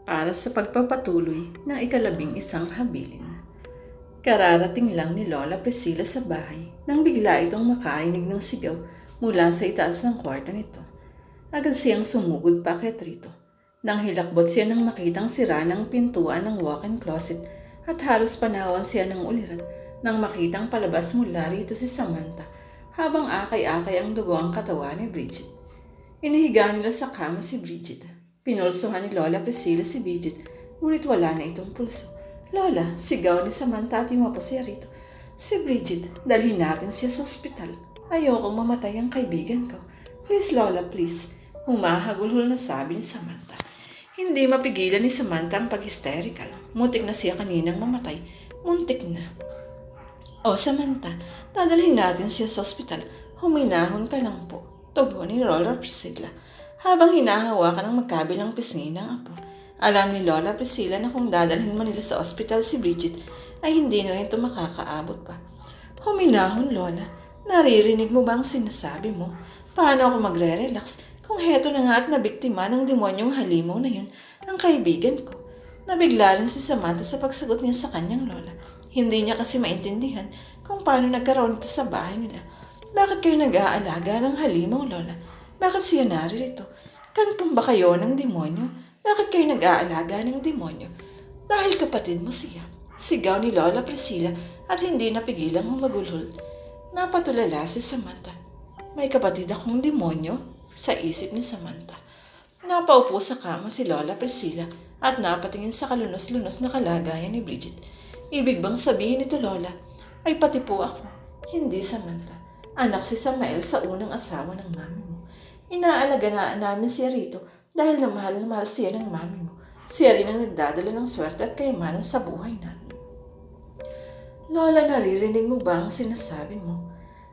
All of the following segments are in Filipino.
para sa pagpapatuloy ng ika-11 habilin. Kararating lang ni Lola Priscilla sa bahay nang bigla itong makarinig ng sigaw mula sa itaas ng kwarto nito. Agad siyang sumugod paakyat rito. Nang hilakbot siya nang makitang sira ng pintuan ng walk-in closet at halos panawan siya ng ulirat nang makitang palabas mula rito si Samantha habang akay-akay ang dugo ang katawan ni Bridget. Inihiga nila sa kama si Bridget. Pinulsuhan ni Lola Priscilla si Bridget, ngunit wala na itong pulso. Lola, sigaw ni Samantha at yumapos siya rito. Si Bridget, dalhin natin siya sa ospital. Ayokong mamatay ang kaibigan ko. Please, Lola, please. Humahagulhol na sabi ni Samantha. Hindi mapigilan ni Samantha ang pag-hysterical. Muntik na siya kaninang mamatay. Muntik na. O Samantha, dadalhin natin siya sa ospital. Huminahon ka lang po. Tugon ni Lola Priscilla habang hinahawakan ng magkabilang pisngi ng apo. Alam ni Lola Priscilla na kung dadalhin man nila sa ospital si Bridget ay hindi na rin ito makakaabot pa. Huminahon, Lola. Naririnig mo ba ang sinasabi mo? Paano ako magre-relax kung heto na nga at nabiktima ng demonyong halimaw na yun ang kaibigan ko? Nabigla rin si Samantha sa pagsagot niya sa kanyang lola. Hindi niya kasi maintindihan kung paano nagkaroon ito sa bahay nila. Bakit kayo nag-aalaga ng halimaw, Lola? Bakit siya naririto? Kanpong ba kayo ng demonyo? Bakit kayo nag-aalaga ng demonyo? Dahil kapatid mo siya. Sigaw ni Lola Priscilla at hindi napigilang humagulhol. Napatulala si Samantha. May kapatid akong demonyo? Sa isip ni Samantha. Napaupo sa kama si Lola Priscilla at napatingin sa kalunos-lunos na kalagayan ni Bridget. Ibig bang sabihin nito, Lola? Ay pati po ako. Hindi, Samantha. Anak si Samael sa unang asawa ng mami mo. Inaalaga na namin siya rito dahil na mahal siya ng mami mo. Siya rin ang nagdadala ng swerte at kayamanan sa buhay natin. Lola, naririnig mo ba ang sinasabi mo?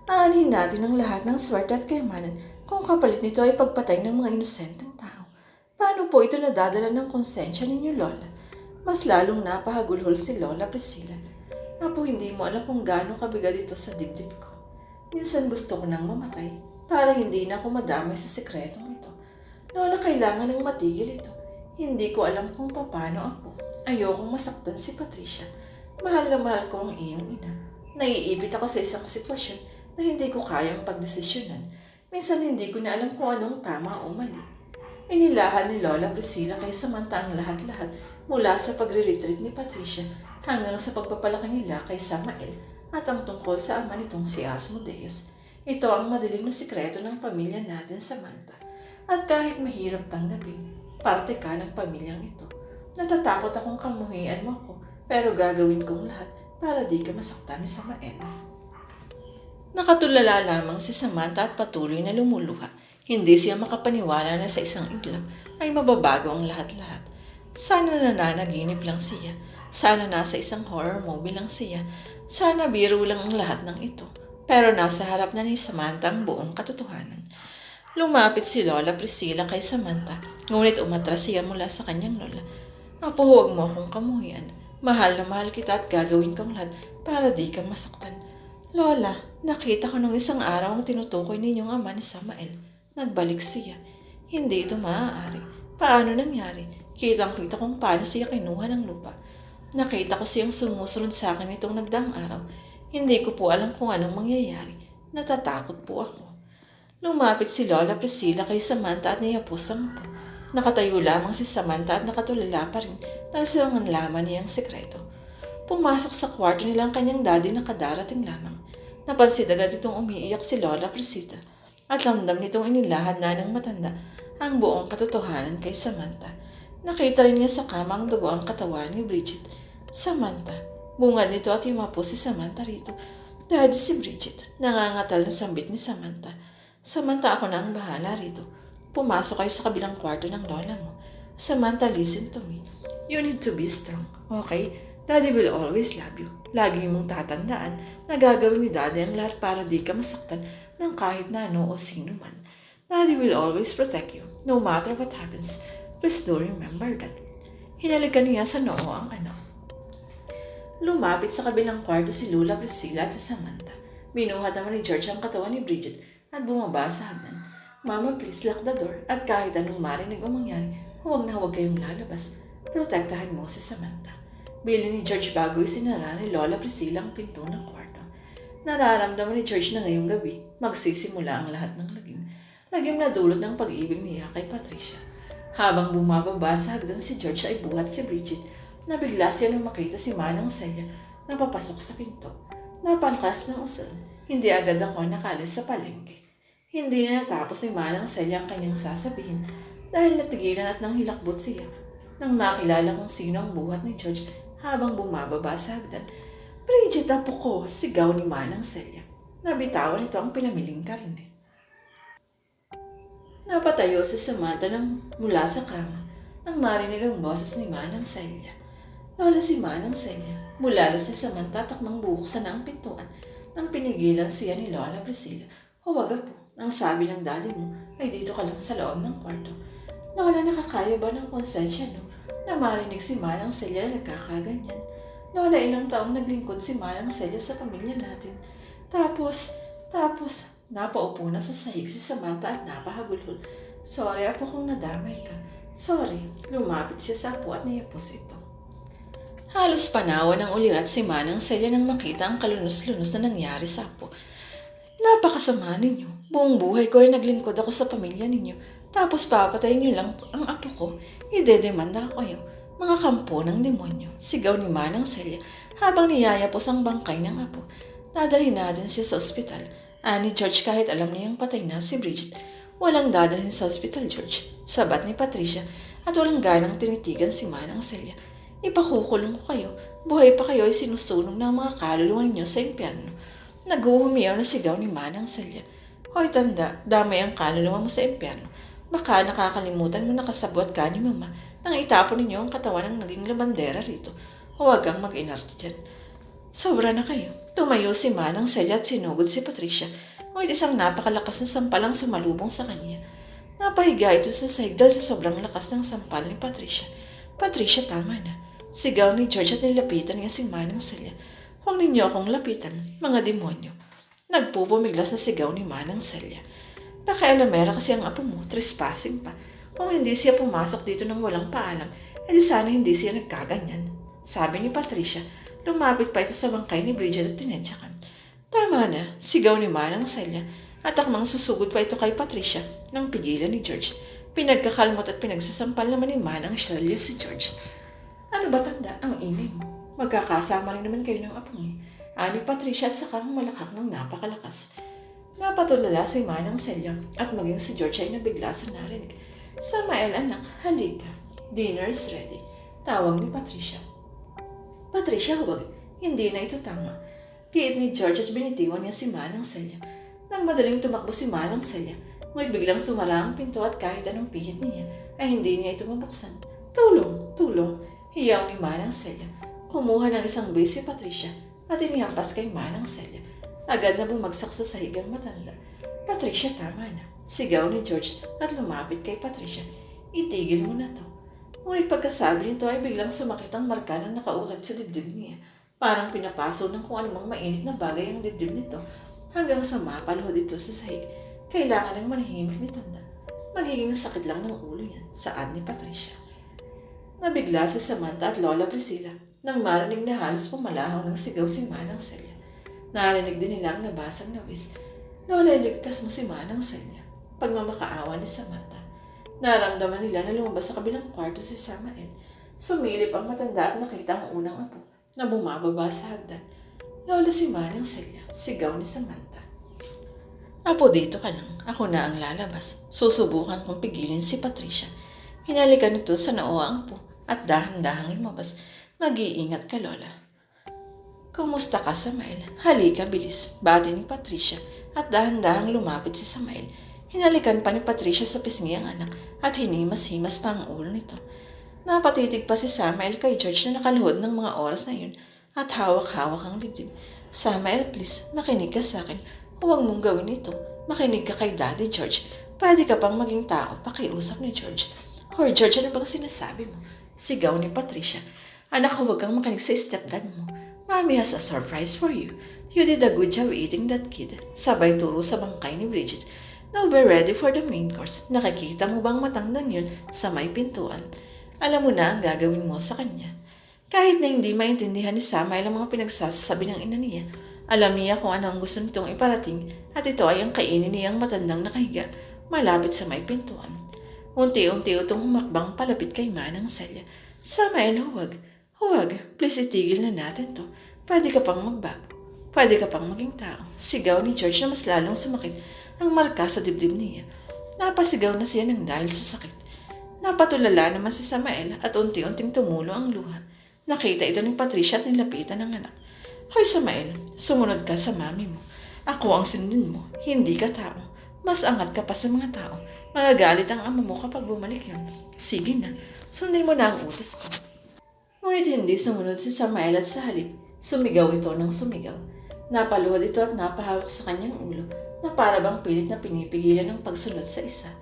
Aanhin natin ang lahat ng swerte at kayamanan kung kapalit nito ay pagpatay ng mga inosenteng tao. Paano po ito nadadala ng konsensya ninyo, Lola? Mas lalong napahagulhol si Lola Priscilla. Apo, hindi mo alam kung gaano kabigat ito sa dibdib ko. Minsan gusto ko nang mamatay para hindi na ako madamay sa sekretong ito. Lola, kailangan nang matigil ito. Hindi ko alam kung paano ako. Ayokong masaktan si Patricia. Mahal na mahal ko ang iyong ina. Naiibit ako sa isang sitwasyon na hindi ko kayang pagdesisyonan. Minsan hindi ko na alam kung anong tama o mali. Inilahan ni Lola Priscilla kay Samantha ang lahat-lahat mula sa pagre-retreat ni Patricia hanggang sa pagpapalaki nila kay Samael at ang tungkol sa ama nitong si Asmodeus. Ito ang madilim na sikreto ng pamilya natin, Samantha. At kahit mahirap tanggapin, parte ka ng pamilyang ito. Natatakot akong kamuhian mo ako, pero gagawin kong lahat para di ka masaktan ni Samael. Nakatulala lamang si Samantha at patuloy na lumuluha. Hindi siya makapaniwala na sa isang iglap ay mababago ang lahat-lahat. Sana nananaginip lang siya. Sana nasa isang horror movie lang siya. Sana biro lang ang lahat ng ito. Pero nasa harap na ni Samantha ang buong katotohanan. Lumapit si Lola Priscilla kay Samantha, ngunit umatras siya mula sa kanyang lola. Apo, huwag mo akong kamuhian. Mahal na mahal kita at gagawin kong lahat para di ka masaktan. Lola, nakita ko nung isang araw ang tinutukoy ninyong ama ni Samael. Nagbalik siya. Hindi ito maaari. Paano nangyari? Kitang-kita kung paano siya kinuha ng lupa. Nakita ko siyang sumusunod sa akin itong nagdaang araw. Hindi ko po alam kung anong mangyayari. Natatakot po ako. Lumapit si Lola Priscilla kay Samantha at niyapos ang upo. Nakatayo lamang si Samantha at nakatulala pa rin dahil silang nalaman niyang sekreto. Pumasok sa kwarto nila ang kanyang daddy na kadarating lamang. Napansin agad itong umiiyak si Lola Priscilla at lamdam nitong inilahan na ng matanda ang buong katotohanan kay Samantha. Nakita rin niya sa kama ang dugo ang katawan ni Bridget. Samantha, bungad nito at yumapos si Samantha rito. Daddy, si Bridget. Nangangatal na sambit ni Samantha. Samantha, ako na ang bahala rito. Pumasok kayo sa kabilang kwarto ng lola mo. Samantha, listen to me. You need to be strong, okay? Daddy will always love you. Lagi mong tatandaan na gagawin ni Daddy ang lahat para di ka masaktan ng kahit na ano o sino man. Daddy will always protect you, no matter what happens. Please do remember that. Hinalikan niya sa noo ang anak. Lumapit sa kabilang kwarto si Lola Priscilla at si Samantha. Binuhat naman ni George ang katawan ni Bridget at bumaba sa hagdan. Mama, please lock the door at kahit anong marinig o mangyari, huwag na huwag kayong lalabas. Protektahan mo si Samantha. Bilin ni George bago isinara ni Lola Priscilla ang pinto ng kwarto. Nararamdaman ni George na ngayong gabi magsisimula ang lahat ng lagim. Lagim na dulot ng pag-ibig niya kay Patricia. Habang bumababa sa hagdan si George ay buhat si Bridget. Nabigla siya nang makita si Manang Celia na papasok sa pinto. Napalakas ng usan. Hindi agad ako nakalis sa palengke. Hindi na natapos ni Manang Celia ang kanyang sasabihin dahil natigilan at nang hilakbot siya. Nang makilala kung sino ang buhat ni George habang bumababa sa hagdan. Bridget, apo ko, sigaw ni Manang Celia. Nabitawan ito ang pinamiling karne. Napatayo si Samantha mula sa kama nang marinig ang boses ni Manang Celia. Lola, si Manang Celia. Mulalas si Samantha takmang bubuksan na ang pintuan nang pinigilan siya ni Lola Priscilla. Huwag po, ang sabi ng daddy mo ay dito ka lang sa loob ng kwarto. Lola, nakakaya ba ng konsensya no? Na marinig si Manang Celia na nagkakaganyan. Lola, ilang taong naglingkod si Manang Celia sa pamilya natin. Tapos, napaupo na sa sahig si Samantha at napahagulhol. Sorry apo kung nadamay ka. Sorry, lumapit siya sa apo at niyapos ito. Halos panawan ng ulirat si Manang Celia nang makita ang kalunos-lunos na nangyari sa apo. Napakasama ninyo. Buong buhay ko ay naglingkod ako sa pamilya ninyo. Tapos papatayin niyo lang ang apo ko. Idedemanda ko kayo. Mga kampo ng demonyo. Sigaw ni Manang Celia habang niyayapos ang bangkay ng apo. Dadalhin natin siya sa ospital. Ani George kahit alam niyang patay na si Bridget. Walang dadalhin sa ospital, George. Sabat ni Patricia at walang ganang tinitigan si Manang Celia. Ipakukulong ko kayo. Buhay pa kayo ay sinusunog ng mga kaluluwa ninyo sa impyerno. Naguhumiyaw na sigaw ni Manang Celia. Hoy tanda, damay ang kaluluwa mo sa impyerno. Baka nakakalimutan mo nakasabwat ka ni Mama nang itapon ninyo ang katawan ng naging labandera rito. Huwag kang mag-inarte dyan. Sobra na kayo. Tumayo si Manang Celia at sinugod si Patricia. Ngunit isang napakalakas na sampalang sumalubong sa kanya. Napahiga ito sa sahig dahil sa sobrang lakas ng sampal ni Patricia. Patricia, tama na. Sigaw ni George at nilapitan niya si Manang Celia. Huwag ninyo akong lapitan, mga demonyo. Nagpupumiglas na sigaw ni Manang Celia. Pakialamera kasi ang apo mo, trespassing pa. Kung hindi siya pumasok dito nang walang paalam, edi sana hindi siya nagkaganyan. Sabi ni Patricia, lumapit pa ito sa bangkay ni Bridget at tinedyakan. Tama na, sigaw ni Manang Celia at akmang susugod pa ito kay Patricia nang pigilan ni George. Pinagkakalmot at pinagsasampal naman ni Manang Celia si George. Ano ba tanda? Ang ingay mo. Magkakasama rin naman kayo ng apo mo. Ani Patricia at saka ang malakak ng napakalakas. Napatulala si Manang Celia at maging si George ay nabigla sa narinig. Samael anak, halika. Dinner's ready. Tawag ni Patricia. Patricia, huwag. Hindi na ito tama. Piit ni George at binitiwan niya si Manang Celia. Nang madaling tumakbo si Manang Celia, ngunit biglang sumara ang pinto at kahit anong pihit niya, ay hindi niya ito mabuksan. Tulong! Tulong! Hiyaw ni Manang Celia. Kumuha ng isang base si Patricia at inihampas kay Manang Celia. Agad na bumagsak sa sahig ang matanda. Patricia, tama na. Sigaw ni George at lumapit kay Patricia. Itigil mo na to. Ngunit pagkasabi nito ay biglang sumakit ang marka na nakaugat sa dibdib niya. Parang pinapaso ng kung anumang mainit na bagay ang dibdib nito hanggang sa mapalhod ito sa sahig. Kailangan ng manahimik ni tanda. Magiging sakit lang ng ulo niya, saad ni Patricia. Nabigla si Samantha at Lola Priscilla nang marinig na halos pumalahaw ng sigaw si Manang Celia. Narinig din nila ang nabasang nawis. Lola, iligtas mo si Manang Celia. Pagmamakaawa ni Samantha. Naramdaman nila na lumabas sa kabilang kwarto si Samael. Sumilip ang matanda at nakita ang unang apo na bumababa sa hagdan. Lola, si Manang Celia. Sigaw ni Samantha. Apo, dito ka lang. Ako na ang lalabas. Susubukan kong pigilin si Patricia. Hinalikan nito sa noo ang apo at dahan-dahang lumabas. Mag-iingat ka, Lola. Kumusta ka, Samael? Halika, bilis. Bati ni Patricia at dahan-dahang lumapit si Samael. Hinalikan pa ni Patricia sa pisngi ang anak at hinimas-himas pa ang ulo nito. Napatitig pa si Samael kay George na nakaluhod ng mga oras na yun at hawak-hawak ang dibdib. Samael, please, makinig ka sa akin. Huwag mong gawin ito. Makinig ka kay Daddy George. Pwede ka pang maging tao, pakiusap ni George. Hoy, George, ano bang sinasabi mo? Sigaw ni Patricia. Anak, huwag kang makinig sa stepdad mo. Mommy has a surprise for you. You did a good job eating that kid. Sabay turo sa bangkay ni Bridget. Now we're ready for the main course. Nakikita mo bang matandang yun sa may pintuan? Alam mo na ang gagawin mo sa kanya. Kahit na hindi maintindihan ni Samael ang mga pinagsasabi ng ina niya, alam niya kung ano ang gusto nitong iparating at ito ay ang kainin niyang matandang nakahiga malapit sa may pintuan. Unti-unti itong humakbang palapit kay Manang Celia. Samael, huwag. Huwag. Please itigil na natin to. Pwede ka pang magbago. Pwede ka pang maging tao. Sigaw ni George na mas lalong sumakit ang marka sa dibdib niya. Napasigaw na siya ng dahil sa sakit. Napatulala naman si Samael at unti-unting tumulo ang luha. Nakita ito ni Patricia at nilapitan ng anak. Hoy Samael, sumunod ka sa mami mo. Ako ang sundin mo, hindi ka tao. Mas angat ka pa sa mga tao. Magagalit ang ama mo kapag bumalik yun. Sige na, sundin mo na ang utos ko. Ngunit hindi sumunod si Samael at sa halip, sumigaw ito ng sumigaw. Napaluhod ito at napahawak sa kanyang ulo na para bang pilit na pinipigilan ng pagsunod sa isa.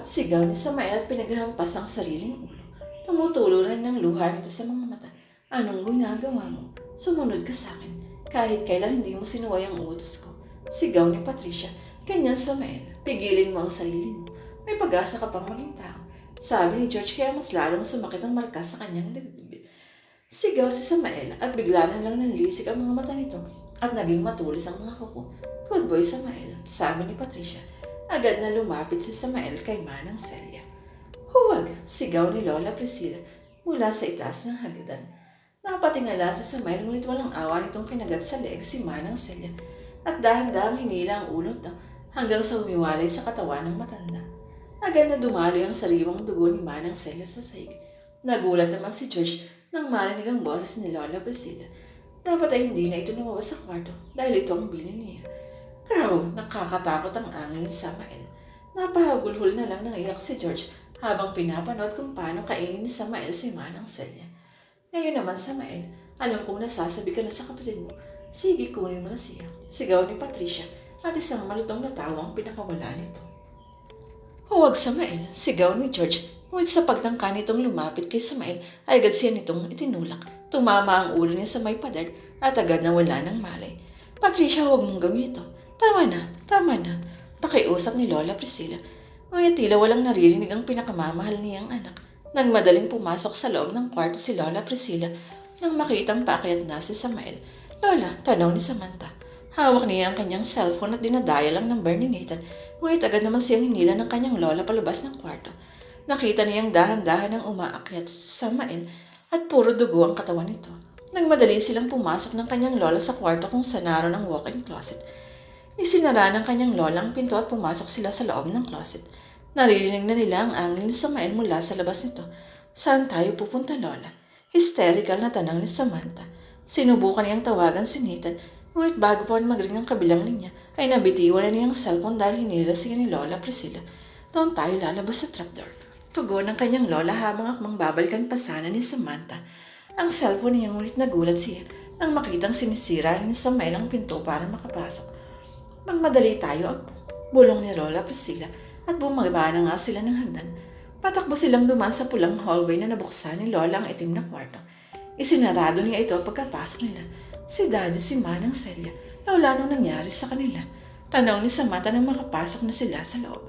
Sigaw ni Samael at pinaghampas ang sariling ulo. Tumutulo rin ng luha nito sa mga mata. Anong ginagawa mo? Sumunod ka sa akin. Kahit kailan hindi mo sinuway ang utos ko. Sigaw ni Patricia. Ganyan Samael, pigilin mo ang sarili mo. May pag-asa ka pang maging tao. Sabi ni George kaya mas lalong sumakit ang marka sa kanyang dibdib. Sigaw si Samael at bigla na lang nanlisik ang mga mata nito at naging matulis ang mga kuko. Good boy Samael, sabi ni Patricia. Agad na lumapit si Samael kay Manang Celia. Huwag, sigaw ni Lola Priscilla mula sa itaas ng hagdan. Napatingala si Samael ngunit walang awa nitong kinagat sa leeg si Manang Celia at dahan-dahang hinila ang ulo nito hanggang sa umiwalay sa katawan ng matanda. Agad na dumaloy ang sariwang dugo ni Manang Celia sa sahig. Nagulat naman si George nang marinig ang boses ni Lola Priscilla. Dapat ay hindi na ito lumabas sa kwarto dahil ito ang bilin niya. Graw, nakakatakot ang angin ni Samael. Napahagulhol na lang ng iyak si George habang pinapanood kung paano kainin ni Samael si Manang Celia. Ngayon naman Samael, alam kong nasasabi ka na sa kapatid mo. Sige, kunin mo na siya. Sigaw ni Patricia at isang malutong na tawa ang pinakawala nito. Huwag Samael, sigaw ni George. Ngunit sa pagtangka nitong lumapit kay Samael ay agad siya nitong itinulak. Tumama ang ulo niya sa may pader at agad na wala ng malay. Patricia, huwag mong gawin ito. Tama na. Pakiusap ni Lola Priscilla. Ngunit tila walang naririnig ang pinakamamahal niyang anak. Nang madaling pumasok sa loob ng kwarto si Lola Priscilla nang makitang paakyat na si Samael. Lola, tanong ni Samantha. Hawak niya ang kanyang cellphone at dinadaya lang number ni Nathan. Ngunit agad naman siyang hinila ng kanyang lola palabas ng kwarto. Nakita niyang dahan-dahan ang umaakyat si Samael at puro dugo ang katawan nito. Nang madali silang pumasok ng kanyang lola sa kwarto kung saan naroon ang walk-in closet. Isinara ng kanyang lola ang pinto at pumasok sila sa loob ng closet. Naririnig na nila ang angin ni Samael mula sa labas nito. Saan tayo pupunta, Lola? Hysterical na tanong ni Samantha. Sinubukan niyang tawagan si Nathan, ngunit bago pa magring ang kabilang linya, ay nabitiwan na niyang cellphone dahil hinila siya ni Lola Priscilla. Doon tayo lalabas sa trapdoor. Tugon ng kanyang lola habang akmang babalikan pa sana ni Samantha. Ang cellphone niya ngunit nagulat siya nang makitang sinisira ni Samael ang pinto para makapasok. Magmadali tayo, apo, bulong ni Lola Priscilla at bumaba na nga sila ng hagdan. Patakbo silang dumaan sa pulang hallway na nabuksan ni Lola ang itim na kwarto. Isinarado niya ito pagkapasok nila. Si Daddy, si Manang Celia, wala nung nangyari sa kanila. Tanong ni Samantha nang makapasok na sila sa loob.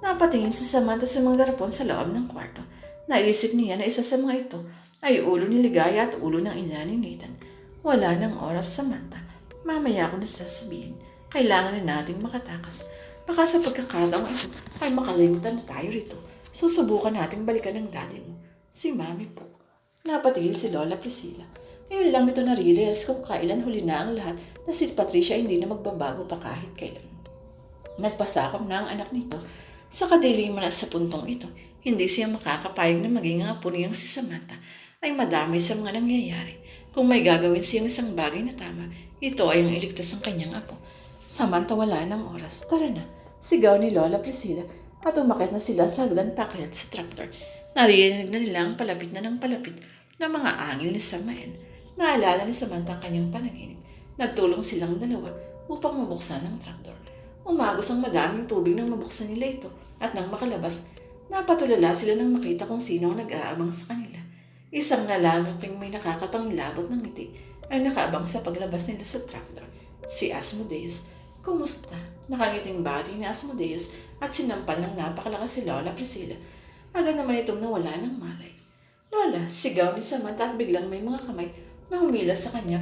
Napatingin si Samantha sa mga garapon sa loob ng kwarto. Naisip niya na isa sa mga ito ay ulo ni Ligaya at ulo ng ina ni Nathan. Wala nang oras, Samantha. Mamaya ako na sasabihin. Kailangan na nating makatakas. Baka sa pagkakataong ito ay makalimutan na tayo rito. Susubukan nating balikan ng daddy mo. Si Mami po. Napatigil si Lola Priscilla. Ngayon lang nito nare-realize kung kailan huli na ang lahat na si Patricia hindi na magbabago pa kahit kailan. Nagpasakop na ang anak nito sa kadiliman at sa puntong ito. Hindi siya makakapayag na maging ang apo niyang si Samantha ay madamay sa mga nangyayari. Kung may gagawin siyang isang bagay na tama, ito ay ang iligtas ng kanyang apo. Samantha wala ng oras. Tara na, sigaw ni Lola Priscilla at umakyat na sila sa hagdan paakyat sa trapdoor. Naririnig na nila ang palapit na ng palapit ng mga angil ni Samael. Naalala ni Samantha ang kanyang panaginip. Nagtulong silang dalawa upang mabuksan ang trapdoor. Umagos ang madaming tubig nang mabuksan nila ito at nang makalabas, napatulala sila nang makita kung sino ang nag-aabang sa kanila. Isang lalamuking may nakakapangilabot ng ngiti ay nakaabang sa paglabas nila sa trapdoor. Si Asmodeus. Kumusta? Nakangiting bati ni Asmodeus at sinampal ng napakalakas si Lola Priscilla agad naman itong nawala ng malay. Lola, sigaw ni Samantha at biglang may mga kamay na humila sa kanya